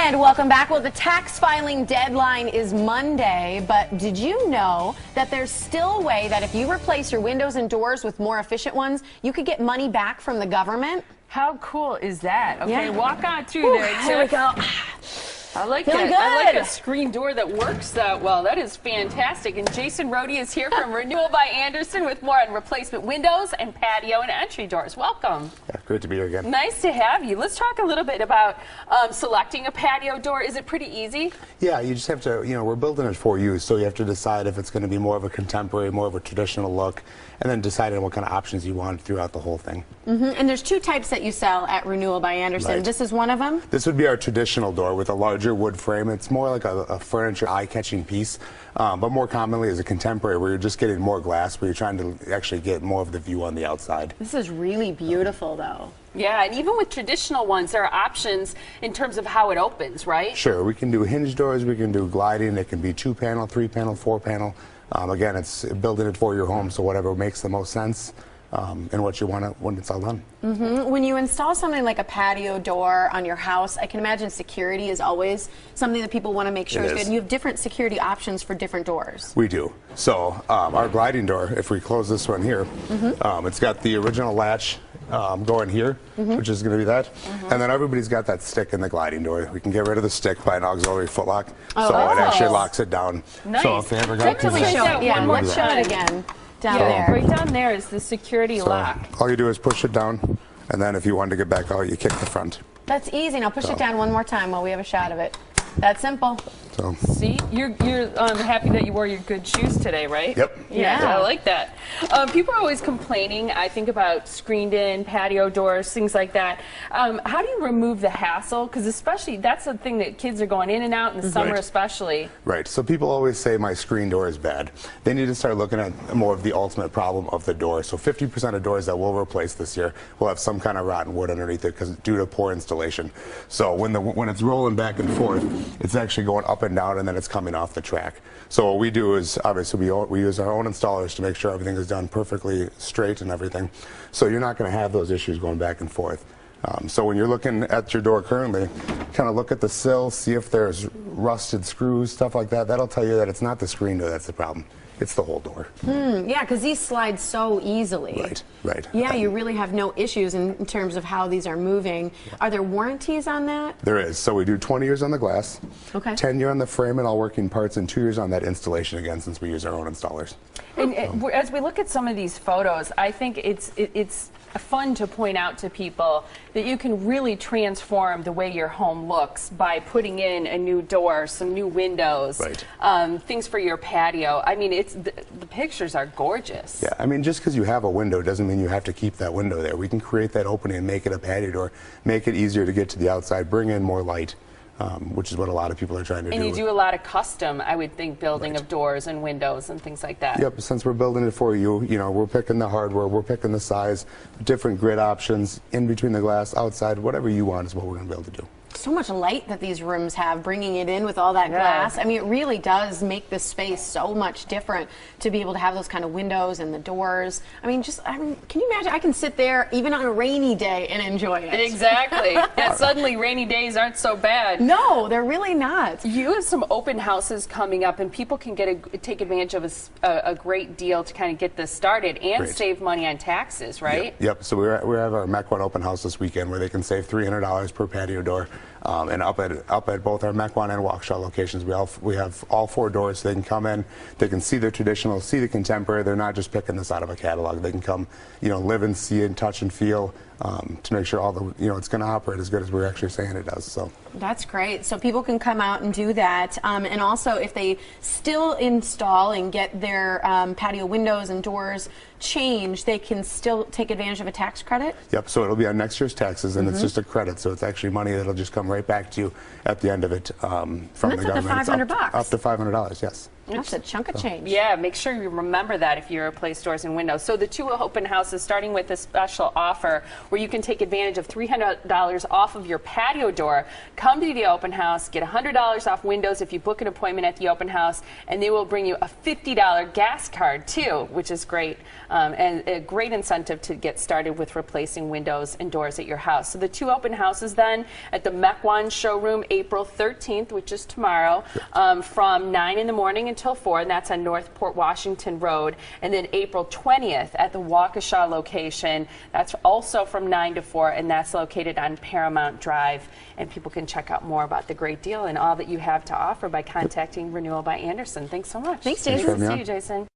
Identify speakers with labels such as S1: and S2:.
S1: And welcome back. Well, the tax filing deadline is Monday, but did you know that there's still a way that if you replace your windows and doors with more efficient ones, you could get money back from the government?
S2: How cool is that? Okay,
S1: Yeah.
S2: walk on through there.
S1: Here we go.
S2: I like
S1: Feeling
S2: that. I like
S1: good.
S2: a screen door that works that well. That is fantastic. And Jason Rohde is here from Renewal by Andersen with more on replacement windows and patio and entry doors. Welcome.
S3: Yeah, great to be here again.
S2: Nice to have you. Let's talk a little bit about selecting a patio door. Is it pretty easy?
S3: Yeah, you just have to, we're building it for you, so you have to decide if it's going to be more of a contemporary, more of a traditional look, and then decide on what kind of options you want throughout the whole thing.
S1: And there's two types that you sell at Renewal by Andersen.
S3: Right.
S1: This is one of them?
S3: This would be our traditional door with a larger wood frame. It's more like a furniture eye-catching piece, but more commonly is a contemporary where you're just getting more glass, where you're trying to actually get more of the view on the outside.
S1: This is really beautiful, though.
S2: Yeah, and even with traditional ones, there are options in terms of how it opens, right?
S3: Sure, we can do hinge doors, we can do gliding, it can be 2-panel, 3-panel, 4-panel. Again, it's building it for your home, so whatever makes the most sense and what you want when it's all done.
S1: When you install something like a patio door on your house, I can imagine security is always something that people want to make sure is good. And you have different security options for different doors.
S3: We do. So our gliding door, if we close this one here, it's got the original latch going here, which is going to be that. And then everybody's got that stick in the gliding door. We can get rid of the stick by an auxiliary footlock. So it actually locks it down.
S2: Nice.
S3: So if they ever got
S2: Really show it.
S1: Yeah,
S2: One more
S1: let's show
S2: time.
S1: it again. Down
S2: Yeah,
S1: there.
S2: right down there is the security lock.
S3: all you do is push it down, and then if you want to get back out, you kick the front.
S1: That's easy. Now push it down one more time while we have a shot of it. That's simple.
S3: So.
S2: See, you're happy that you wore your good shoes today, right?
S3: Yep.
S2: Yeah,
S1: Yeah.
S2: I like that. People are always complaining, I think, about screened-in patio doors, things like that. How do you remove the hassle? Because especially, that's the thing that kids are going in and out in the summer especially.
S3: Right. So people always say my screen door is bad. They need to start looking at more of the ultimate problem of the door. So 50% of doors that we'll replace this year will have some kind of rotten wood underneath it due to poor installation. So when it's rolling back and forth, it's actually going up and down, and then it's coming off the track. So what we do is, obviously, we use our own installers to make sure everything is done perfectly straight and everything. So you're not going to have those issues going back and forth. So when you're looking at your door currently, kind of look at the sill, see if there's rusted screws, stuff like that. That'll tell you that it's not the screen door that's the problem. It's the whole door.
S1: Yeah, because these slide so easily.
S3: Right, right.
S1: Yeah, you really have no issues in terms of how these are moving. Are there warranties on that?
S3: There is. So we do 20 years on the glass,
S1: Okay.
S3: 10 years on the frame and all working parts, and 2 years on that installation again, since we use our own installers.
S2: And as we look at some of these photos, I think it's fun to point out to people that you can really transform the way your home looks by putting in a new door, some new windows, things for your patio. I mean, the pictures are gorgeous.
S3: Yeah, I mean, just because you have a window doesn't mean you have to keep that window there. We can create that opening and make it a patio door, make it easier to get to the outside, bring in more light, which is what a lot of people are trying to do.
S2: And you do a lot of custom, I would think, building of doors and windows and things like that.
S3: Yep, since we're building it for you, we're picking the hardware, we're picking the size, different grid options, in between the glass, outside, whatever you want is what we're going to be able to do.
S1: So much light that these rooms have, bringing it in with all that glass. I mean, it really does make the space so much different to be able to have those kind of windows and the doors. I mean, can you imagine? I can sit there even on a rainy day and enjoy it.
S2: Exactly. Yeah, suddenly rainy days aren't so bad.
S1: No, they're really not.
S2: You have some open houses coming up, and people can take advantage of a great deal to kind of get this started and save money on taxes, right?
S3: Yep. So we have our MEC One open house this weekend where they can save $300 per patio door. And up at both our MEC One and Waukesha locations, we have all 4 doors. So they can come in, they can see the traditional, see the contemporary. They're not just picking this out of a catalog. They can come, live and see and touch and feel to make sure all the, it's going to operate as good as we're actually saying it does. So
S1: that's great. So people can come out and do that. And also, if they still install and get their patio windows and doors changed, they can still take advantage of a tax credit?
S3: Yep. So it'll be on next year's taxes, and it's just a credit. So it's actually money that'll just come right back to you at the end of it from the government.
S1: That's up to $500.
S3: Up to $500, yes.
S1: That's a chunk of change.
S2: Yeah, make sure you remember that if you replace doors and windows. So the 2 open houses, starting with a special offer where you can take advantage of $300 off of your patio door. Come to the open house, get $100 off windows if you book an appointment at the open house, and they will bring you a $50 gas card too, which is great, and a great incentive to get started with replacing windows and doors at your house. So the 2 open houses then at the Mequon showroom, April 13th, which is tomorrow, from 9 in the morning until 4, and that's on North Port Washington Road. And then April 20th at the Waukesha location, that's also from 9 to 4, and that's located on Paramount Drive. And people can check out more about the great deal and all that you have to offer by contacting Renewal by Andersen. Thanks so much.
S1: Thanks, Jason.
S3: Thanks for having me
S2: See
S3: on.
S2: you, Jason.